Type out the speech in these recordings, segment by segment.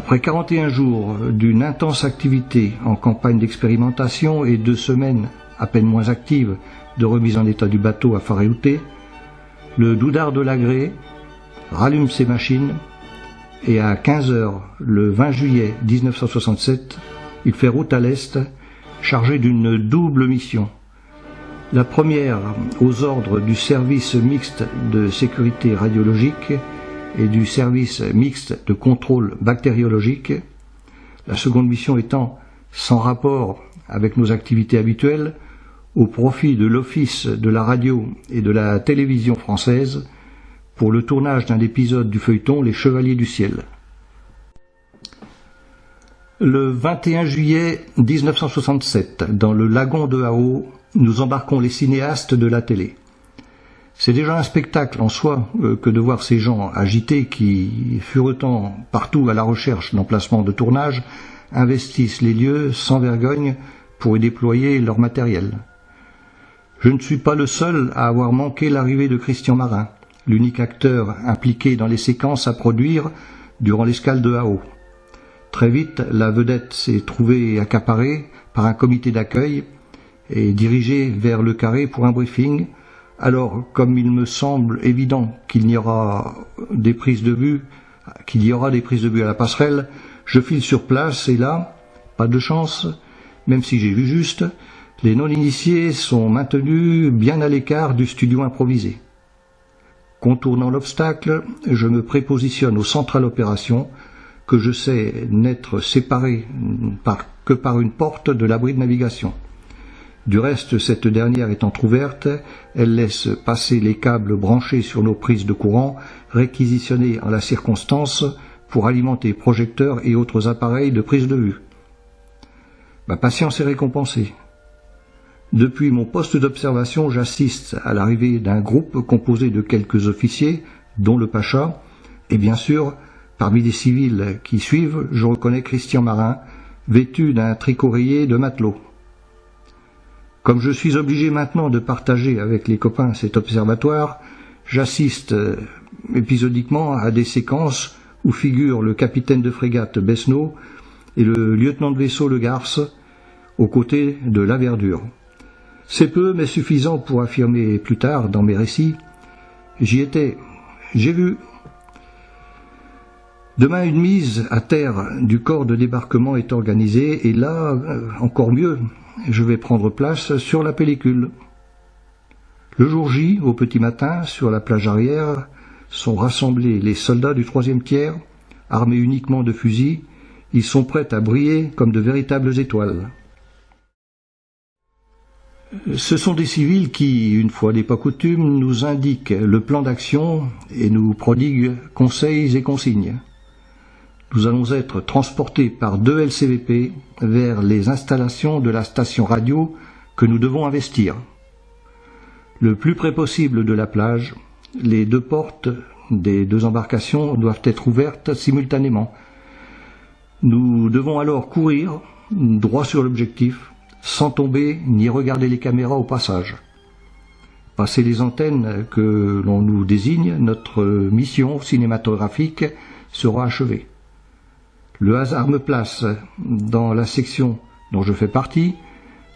Après 41 jours d'une intense activité en campagne d'expérimentation et 2 semaines à peine moins actives de remise en état du bateau à Faraouté, le Doudard de Lagrée rallume ses machines et à 15 h le 20 juillet 1967, il fait route à l'est, chargé d'une double mission. La première aux ordres du service mixte de sécurité radiologique et du service mixte de contrôle bactériologique, la seconde mission étant sans rapport avec nos activités habituelles, au profit de l'Office de la radio et de la télévision française pour le tournage d'un épisode du feuilleton Les Chevaliers du Ciel. Le 21 juillet 1967, dans le lagon de Hao, nous embarquons les cinéastes de la télé. C'est déjà un spectacle en soi que de voir ces gens agités qui, furetant partout à la recherche d'emplacements de tournage, investissent les lieux sans vergogne pour y déployer leur matériel. Je ne suis pas le seul à avoir manqué l'arrivée de Christian Marin, l'unique acteur impliqué dans les séquences à produire durant l'escale de Hao. Très vite, la vedette s'est trouvée accaparée par un comité d'accueil et dirigée vers le carré pour un briefing. Alors, comme il me semble évident qu'il y aura des prises de vue à la passerelle, je file sur place et là, pas de chance, même si j'ai vu juste, les non-initiés sont maintenus bien à l'écart du studio improvisé. Contournant l'obstacle, je me prépositionne au central opération, que je sais n'être séparé que par une porte de l'abri de navigation. Du reste, cette dernière étant ouverte, elle laisse passer les câbles branchés sur nos prises de courant, réquisitionnés en la circonstance pour alimenter projecteurs et autres appareils de prise de vue. Ma patience est récompensée. Depuis mon poste d'observation, j'assiste à l'arrivée d'un groupe composé de quelques officiers, dont le Pacha, et bien sûr, parmi les civils qui suivent, je reconnais Christian Marin, vêtu d'un tricot rayé de matelot. Comme je suis obligé maintenant de partager avec les copains cet observatoire, j'assiste épisodiquement à des séquences où figurent le capitaine de frégate Besneau et le lieutenant de vaisseau Le Garce, aux côtés de La Verdure. C'est peu, mais suffisant pour affirmer plus tard dans mes récits. J'y étais, j'ai vu. Demain, une mise à terre du corps de débarquement est organisée, et là, encore mieux, je vais prendre place sur la pellicule. Le jour J, au petit matin, sur la plage arrière, sont rassemblés les soldats du 3e tiers, armés uniquement de fusils. Ils sont prêts à briller comme de véritables étoiles. Ce sont des civils qui, une fois n'est pas coutume, nous indiquent le plan d'action et nous prodiguent conseils et consignes. Nous allons être transportés par 2 LCVP vers les installations de la station radio que nous devons investir. Le plus près possible de la plage, les 2 portes des 2 embarcations doivent être ouvertes simultanément. Nous devons alors courir droit sur l'objectif, sans tomber ni regarder les caméras au passage. Passé les antennes que l'on nous désigne, notre mission cinématographique sera achevée. Le hasard me place dans la section dont je fais partie,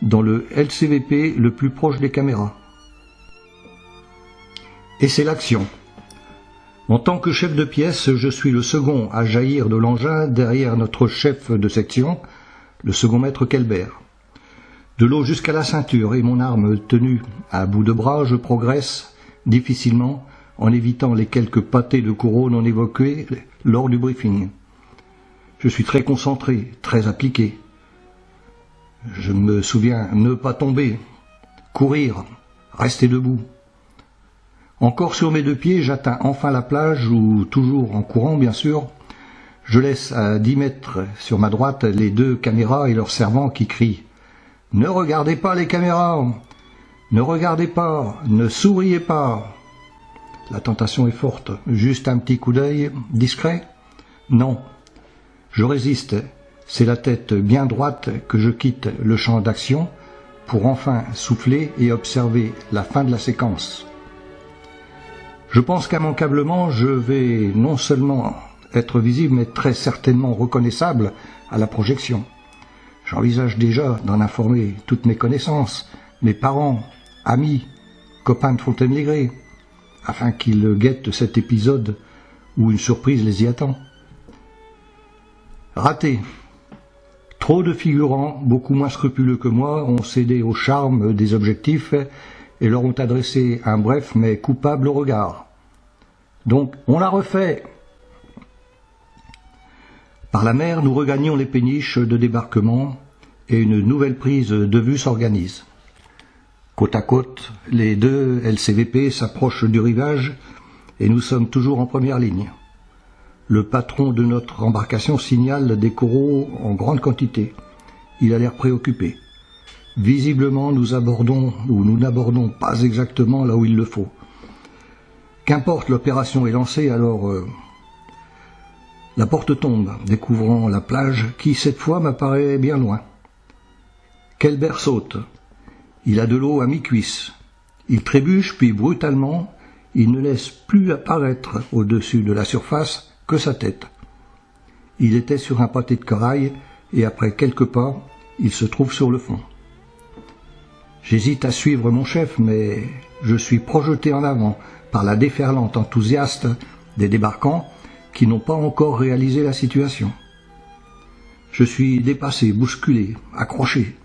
dans le LCVP le plus proche des caméras. Et c'est l'action. En tant que chef de pièce, je suis le second à jaillir de l'engin derrière notre chef de section, le second maître Kelbert. De l'eau jusqu'à la ceinture et mon arme tenue à bout de bras, je progresse difficilement en évitant les quelques pâtés de coraux non évoqués lors du briefing. Je suis très concentré, très appliqué. Je me souviens ne pas tomber, courir, rester debout. Encore sur mes 2 pieds, j'atteins enfin la plage où, toujours en courant bien sûr, je laisse à 10 mètres sur ma droite les 2 caméras et leurs servants qui crient « Ne regardez pas les caméras! Ne regardez pas! Ne souriez pas !» La tentation est forte. Juste un petit coup d'œil discret? Non. Je résiste. C'est la tête bien droite que je quitte le champ d'action pour enfin souffler et observer la fin de la séquence. Je pense qu'immanquablement, je vais non seulement être visible mais très certainement reconnaissable à la projection. J'envisage déjà d'en informer toutes mes connaissances, mes parents, amis, copains de Fontaine-les-Grès, afin qu'ils guettent cet épisode où une surprise les y attend. Raté. Trop de figurants, beaucoup moins scrupuleux que moi, ont cédé au charme des objectifs et leur ont adressé un bref mais coupable regard. Donc, on la refait. Par la mer, nous regagnons les péniches de débarquement et une nouvelle prise de vue s'organise. Côte à côte, les deux LCVP s'approchent du rivage et nous sommes toujours en première ligne. Le patron de notre embarcation signale des coraux en grande quantité. Il a l'air préoccupé. Visiblement, nous n'abordons pas exactement là où il le faut. Qu'importe, l'opération est lancée, alors la porte tombe, découvrant la plage qui, cette fois, m'apparaît bien loin. Kelber saute. Il a de l'eau à mi-cuisse. Il trébuche, puis brutalement, il ne laisse plus apparaître au-dessus de la surface que sa tête. Il était sur un pâté de corail, et après quelques pas, il se trouve sur le fond. J'hésite à suivre mon chef, mais je suis projeté en avant par la déferlante enthousiaste des débarquants qui n'ont pas encore réalisé la situation. Je suis dépassé, bousculé, accroché.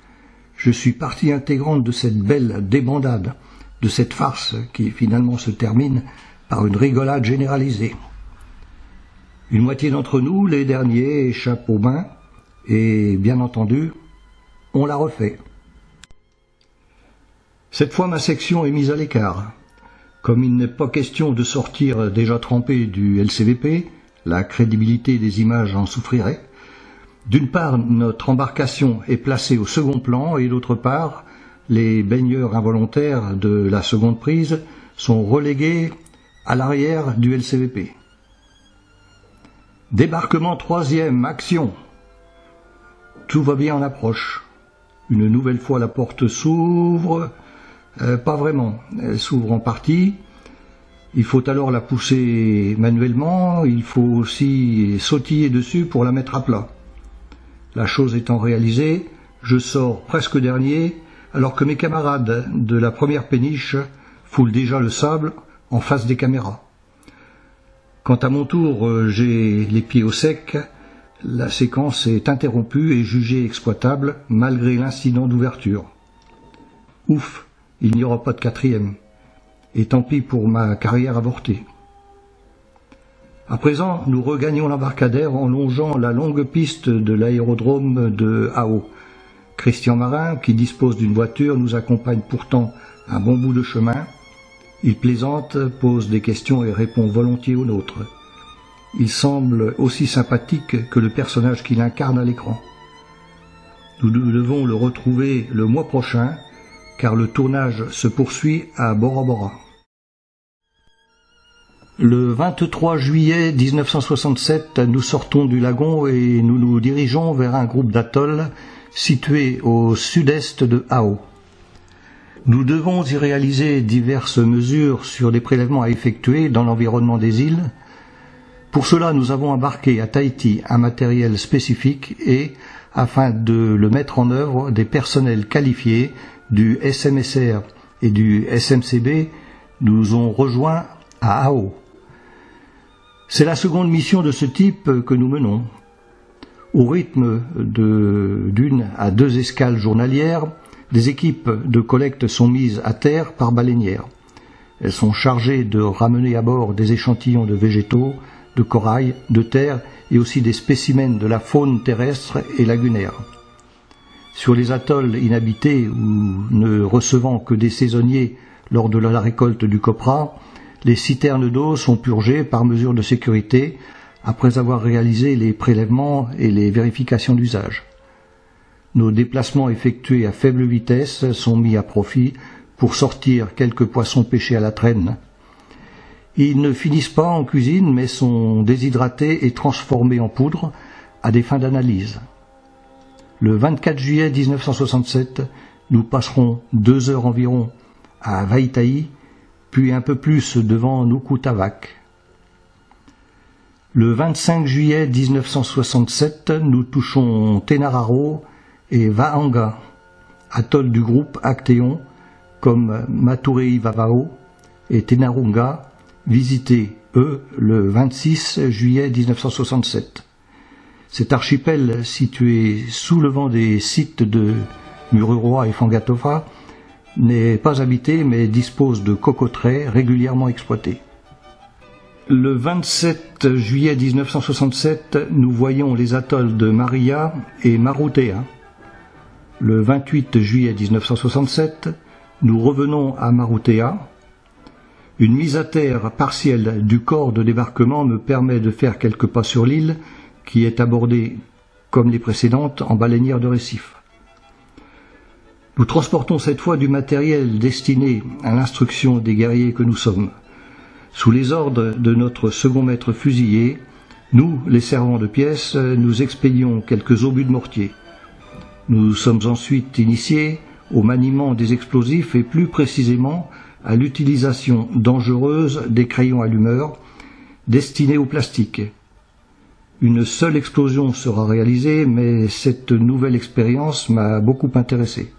Je suis partie intégrante de cette belle débandade, de cette farce qui finalement se termine par une rigolade généralisée. Une moitié d'entre nous, les derniers, échappent aux mains, et bien entendu, on la refait. Cette fois, ma section est mise à l'écart. Comme il n'est pas question de sortir déjà trempé du LCVP, la crédibilité des images en souffrirait. D'une part, notre embarcation est placée au second plan, et d'autre part, les baigneurs involontaires de la seconde prise sont relégués à l'arrière du LCVP. Débarquement troisième, action. Tout va bien en approche. Une nouvelle fois, la porte s'ouvre. Pas vraiment. Elle s'ouvre en partie. Il faut alors la pousser manuellement. Il faut aussi sautiller dessus pour la mettre à plat. La chose étant réalisée, je sors presque dernier, alors que mes camarades de la première péniche foulent déjà le sable en face des caméras. Quant à mon tour, j'ai les pieds au sec. La séquence est interrompue et jugée exploitable malgré l'incident d'ouverture. Ouf, il n'y aura pas de quatrième. Et tant pis pour ma carrière avortée. À présent, nous regagnons l'embarcadère en longeant la longue piste de l'aérodrome de Hao. Christian Marin, qui dispose d'une voiture, nous accompagne pourtant un bon bout de chemin. Il plaisante, pose des questions et répond volontiers aux nôtres. Il semble aussi sympathique que le personnage qu'il incarne à l'écran. Nous devons le retrouver le mois prochain, car le tournage se poursuit à Bora Bora. Le 23 juillet 1967, nous sortons du lagon et nous nous dirigeons vers un groupe d'atolls situé au sud-est de Hao. Nous devons y réaliser diverses mesures sur des prélèvements à effectuer dans l'environnement des îles. Pour cela, nous avons embarqué à Tahiti un matériel spécifique et, afin de le mettre en œuvre, des personnels qualifiés du SMSR et du SMCB nous ont rejoints à Hao. C'est la seconde mission de ce type que nous menons. Au rythme d'une à deux escales journalières, des équipes de collecte sont mises à terre par baleinière. Elles sont chargées de ramener à bord des échantillons de végétaux, de corail, de terre et aussi des spécimens de la faune terrestre et lagunaire. Sur les atolls inhabités ou ne recevant que des saisonniers lors de la récolte du copra, les citernes d'eau sont purgées par mesure de sécurité après avoir réalisé les prélèvements et les vérifications d'usage. Nos déplacements effectués à faible vitesse sont mis à profit pour sortir quelques poissons pêchés à la traîne. Ils ne finissent pas en cuisine mais sont déshydratés et transformés en poudre à des fins d'analyse. Le 24 juillet 1967, nous passerons 2 heures environ à Vaitaï, puis un peu plus devant Nukutavak. Le 25 juillet 1967, nous touchons Tenararo et Vahanga, atoll du groupe Actéon, comme Maturei Vavao et Tenarunga, visités, eux, le 26 juillet 1967. Cet archipel, situé sous le vent des sites de Mururoa et Fangatofa, n'est pas habité mais dispose de cocoteraies régulièrement exploitées. Le 27 juillet 1967, nous voyons les atolls de Maria et Marutea. Le 28 juillet 1967, nous revenons à Marutea. Une mise à terre partielle du corps de débarquement me permet de faire quelques pas sur l'île, qui est abordée, comme les précédentes, en baleinière de récif. Nous transportons cette fois du matériel destiné à l'instruction des guerriers que nous sommes. Sous les ordres de notre second maître fusilier, nous, les servants de pièces, nous expédions quelques obus de mortier. Nous sommes ensuite initiés au maniement des explosifs et plus précisément à l'utilisation dangereuse des crayons allumeurs destinés au plastique. Une seule explosion sera réalisée, mais cette nouvelle expérience m'a beaucoup intéressé.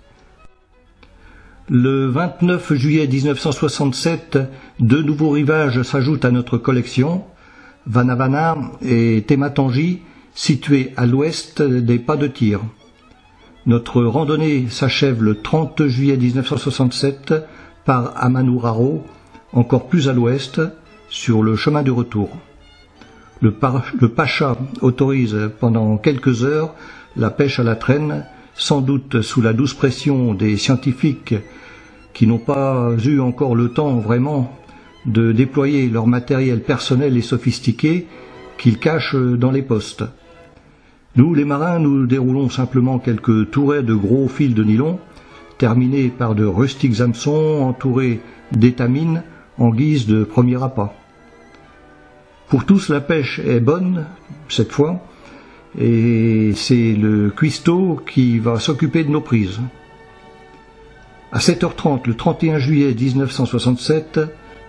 Le 29 juillet 1967, deux nouveaux rivages s'ajoutent à notre collection, Vanavana et Tematangi, situés à l'ouest des pas de tir. Notre randonnée s'achève le 30 juillet 1967 par Amanuraro, encore plus à l'ouest, sur le chemin du retour. Le Pacha autorise pendant quelques heures la pêche à la traîne, sans doute sous la douce pression des scientifiques qui n'ont pas eu encore le temps vraiment de déployer leur matériel personnel et sophistiqué qu'ils cachent dans les postes. Nous, les marins, nous déroulons simplement quelques tourets de gros fils de nylon, terminés par de rustiques hameçons entourés d'étamines en guise de premier appât. Pour tous, la pêche est bonne, cette fois, et c'est le cuistot qui va s'occuper de nos prises. À 7h30, le 31 juillet 1967,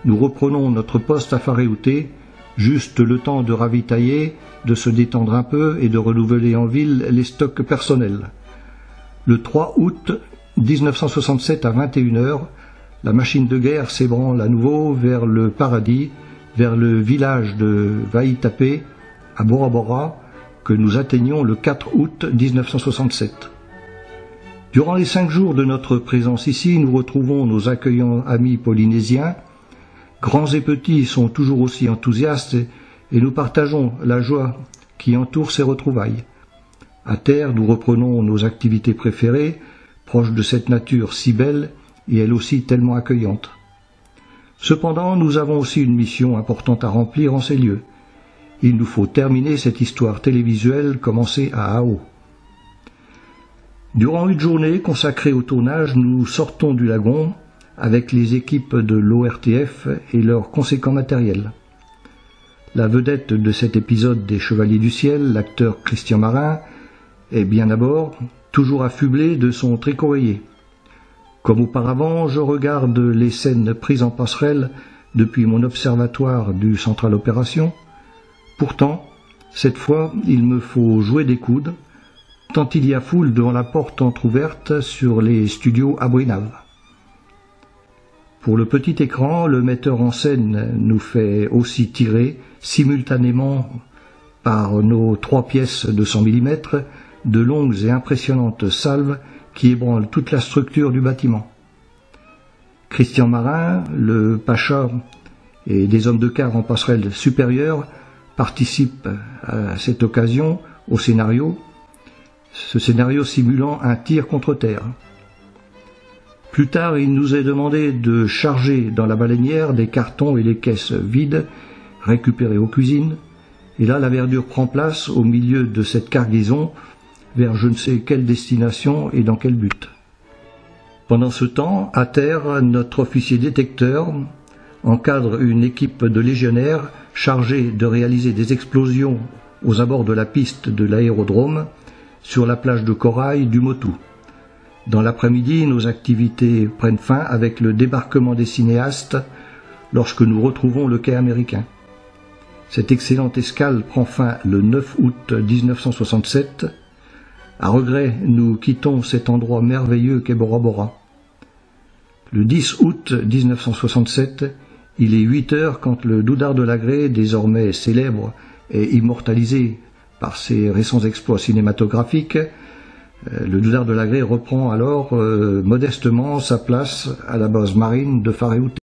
nous reprenons notre poste à Faréouté, juste le temps de ravitailler, de se détendre un peu et de renouveler en ville les stocks personnels. Le 3 août 1967 à 21h, la machine de guerre s'ébranle à nouveau vers le paradis, vers le village de Vaitapé, à Bora Bora, que nous atteignons le 4 août 1967. Durant les 5 jours de notre présence ici, nous retrouvons nos accueillants amis polynésiens. Grands et petits sont toujours aussi enthousiastes et nous partageons la joie qui entoure ces retrouvailles. À terre, nous reprenons nos activités préférées, proches de cette nature si belle et elle aussi tellement accueillante. Cependant, nous avons aussi une mission importante à remplir en ces lieux. Il nous faut terminer cette histoire télévisuelle commencée à Ao. Durant une journée consacrée au tournage, nous sortons du lagon avec les équipes de l'ORTF et leurs conséquents matériels. La vedette de cet épisode des Chevaliers du Ciel, l'acteur Christian Marin, est bien à bord, toujours affublé de son tricoréier. Comme auparavant, je regarde les scènes prises en passerelle depuis mon observatoire du Central Opération. Pourtant, cette fois, il me faut jouer des coudes, tant il y a foule devant la porte entr'ouverte sur les studios à Brinave. Pour le petit écran, le metteur en scène nous fait aussi tirer simultanément par nos 3 pièces de 100 mm de longues et impressionnantes salves qui ébranlent toute la structure du bâtiment. Christian Marin, le Pacha et des hommes de quart en passerelle supérieure participent à cette occasion au scénario, ce scénario simulant un tir contre terre. Plus tard, il nous est demandé de charger dans la baleinière des cartons et des caisses vides récupérés aux cuisines, et là la verdure prend place au milieu de cette cargaison vers je ne sais quelle destination et dans quel but. Pendant ce temps, à terre, notre officier détecteur encadre une équipe de légionnaires chargés de réaliser des explosions aux abords de la piste de l'aérodrome sur la plage de corail du Motu. Dans l'après-midi, nos activités prennent fin avec le débarquement des cinéastes lorsque nous retrouvons le quai américain. Cette excellente escale prend fin le 9 août 1967. À regret, nous quittons cet endroit merveilleux qu'est Bora Bora. Le 10 août 1967, il est 8 heures quand le Doudard de Lagrée, désormais célèbre et immortalisé par ses récents exploits cinématographiques, le Doudard de Lagrée reprend alors modestement sa place à la base marine de Faréouté.